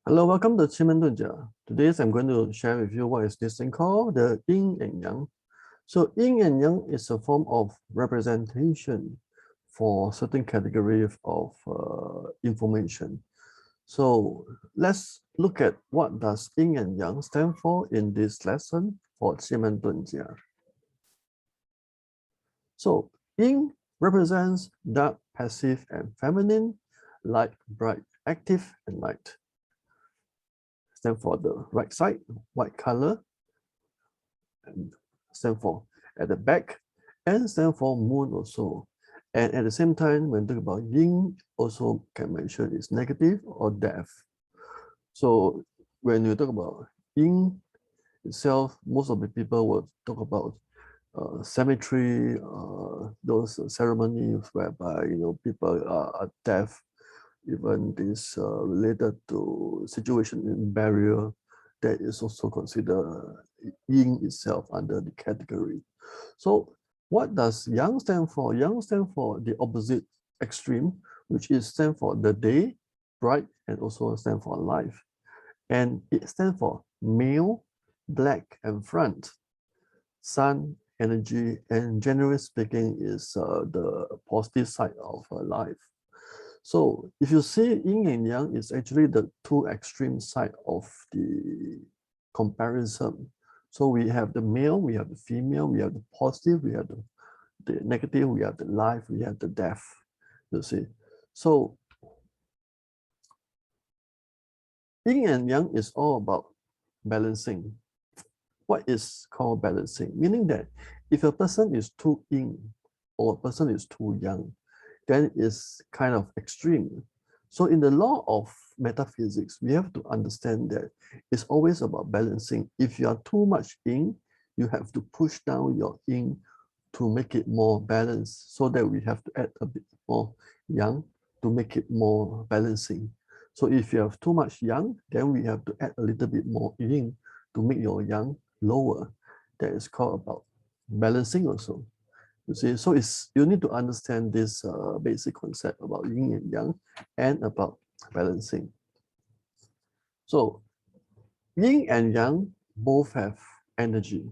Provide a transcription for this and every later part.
Hello, welcome to Qimen. Today, I'm going to share with you what is this thing called the Yin and Yang. So Yin and Yang is a form of representation for certain category of information. So let's look at what does Yin and Yang stand for in this lesson for Qimen. So Yin represents dark, passive, and feminine, light, bright, active, and light. Stand for the right side, white color, and stand for at the back, and stand for moon also. And at the same time, when talk about yin, also can mention is negative or death. So when you talk about yin itself, most of the people will talk about cemetery, those ceremonies whereby people are deaf, even this related to situation in burial, that is also considered yin itself under the category. So what does yang stand for? Yang stand for the opposite extreme, which is stand for the day, bright, and also stand for life. And it stands for male, black, and front, sun, energy, and generally speaking is the positive side of life. So if you see yin and yang, it's actually the two extreme side of the comparison. So we have the male, we have the female, we have the positive, we have the negative, we have the life, we have the death, you see. So yin and yang is all about balancing. What is called balancing? Meaning that if a person is too yin or a person is too yang, then it's kind of extreme. So in the law of metaphysics, we have to understand that it's always about balancing. If you are too much yin, you have to push down your yin to make it more balanced, so that we have to add a bit more yang to make it more balancing. So if you have too much yang, then we have to add a little bit more yin to make your yang lower. That is called about balancing also. You see, so you need to understand this basic concept about yin and yang and about balancing. So yin and yang both have energy.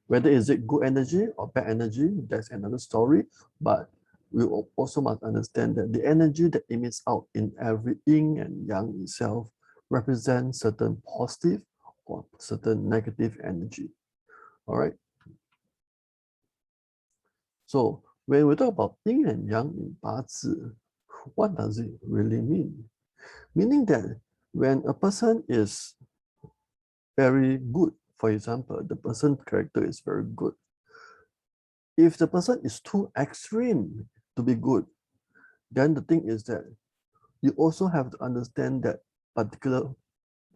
Whether is it good energy or bad energy, that's another story. But we also must understand that the energy that emits out in every yin and yang itself represents certain positive or certain negative energy. All right. So when we talk about yin and yang in Bazi, what does it really mean? Meaning that when a person is very good, for example, the person's character is very good. If the person is too extreme to be good, then the thing is that you also have to understand that particular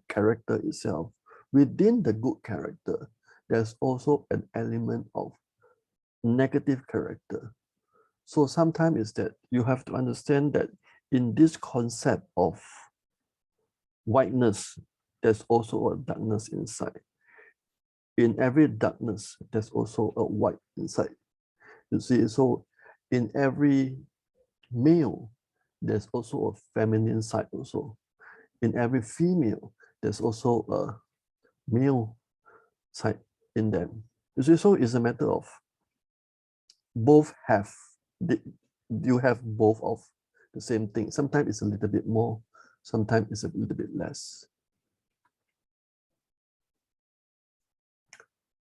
character itself. Within the good character, there's also an element of negative character. So sometimes is that you have to understand that in this concept of whiteness, there's also a darkness inside. In every darkness, there's also a white inside. You see, so in every male, there's also a feminine side also. In every female, there's also a male side in them. You see, so it's a matter of both have, you have both of the same thing. Sometimes it's a little bit more, sometimes it's a little bit less.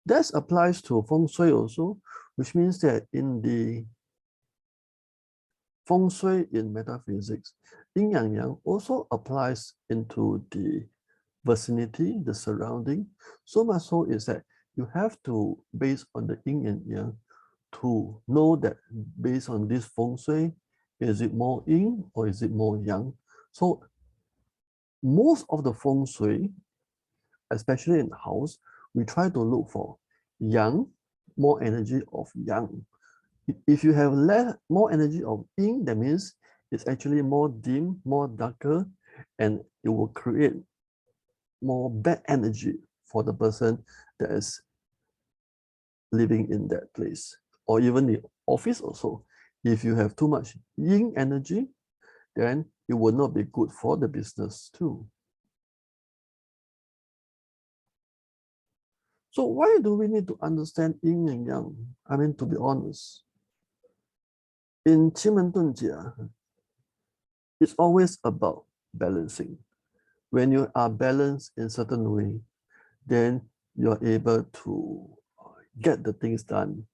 That applies to Feng Shui also, which means that in the Feng Shui in metaphysics, Yin Yang Yang also applies into the vicinity, the surrounding. So much so is that you have to, based on the Yin and Yang, to know that based on this Feng Shui, is it more Yin or is it more Yang? So most of the Feng Shui, especially in the house, we try to look for Yang, more energy of Yang. If you have more energy of Yin, that means it's actually more dim, more darker, and it will create more bad energy for the person that is living in that place, or even the office also. If you have too much yin energy, then it will not be good for the business too. So why do we need to understand yin and yang? I mean, to be honest, in Qimen Dunjia, it's always about balancing. When you are balanced in certain way, then you're able to get the things done,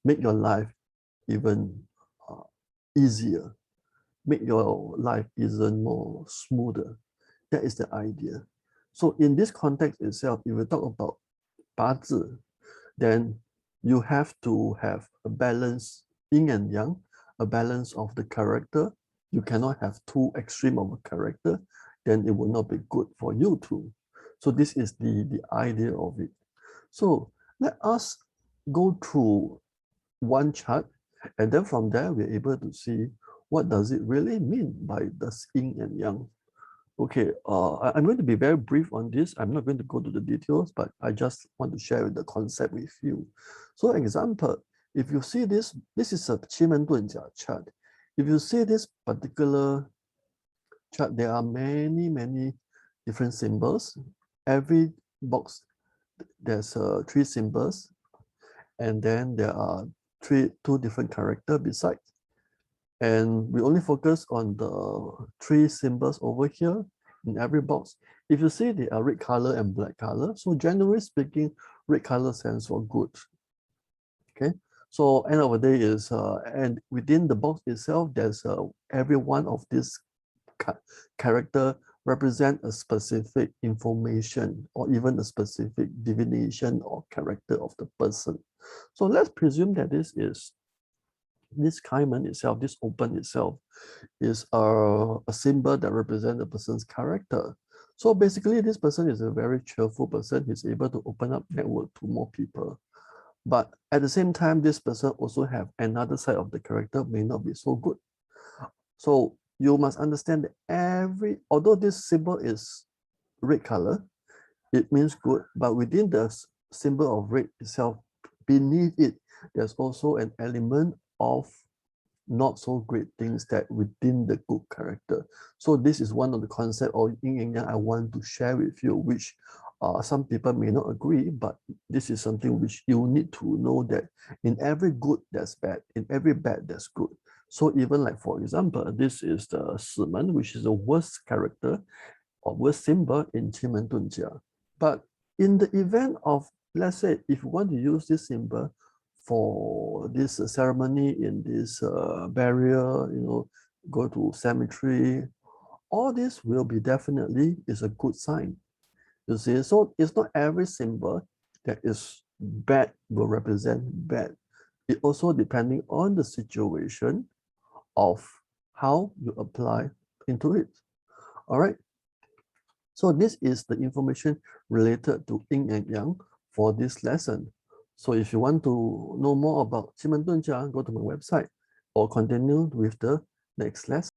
make your life even easier, make your life even more smoother. That is the idea. So in this context itself, if we talk about Bazi, then you have to have a balance, yin and yang, a balance of the character. You cannot have too extreme of a character, then it will not be good for you too. So this is the idea of it. So let us go through one chart, and then from there we're able to see what does it really mean by the yin and yang. Okay, I'm going to be very brief on this. I'm not going to go to the details, but I just want to share the concept with you. So example, if you see this is a Qimen Dunjia chart. If you see this particular chart, there are many different symbols. Every box, there's 3 symbols, and then there are two different characters beside. And we only focus on the 3 symbols over here in every box. If you see, they are red color and black color. So generally speaking, red color stands for good. Okay. So end of the day is, and within the box itself, there's every one of these character represent a specific information or even a specific divination or character of the person. So let's presume that this Qimen itself, this open itself, is a symbol that represents a person's character. So basically, this person is a very cheerful person. He's able to open up network to more people. But at the same time, this person also have another side of the character may not be so good. So you must understand that although this symbol is red color, it means good, but within the symbol of red itself, beneath it, there's also an element of not so great things that within the good character. So this is one of the concepts of yin and yang I want to share with you, which some people may not agree, but this is something which you need to know that in every good there's bad, in every bad there's good. So even like, for example, this is the Shimen, which is the worst character or worst symbol in Qimen Dunjia. But in the event of, let's say, if you want to use this symbol for this ceremony in this barrier, go to cemetery, all this will be definitely is a good sign. You see, so it's not every symbol that is bad will represent bad. It also depending on the situation of how you apply into it. All right. So this is the information related to yin and yang for this lesson. So if you want to know more about Qimen Dunjia, go to my website or continue with the next lesson.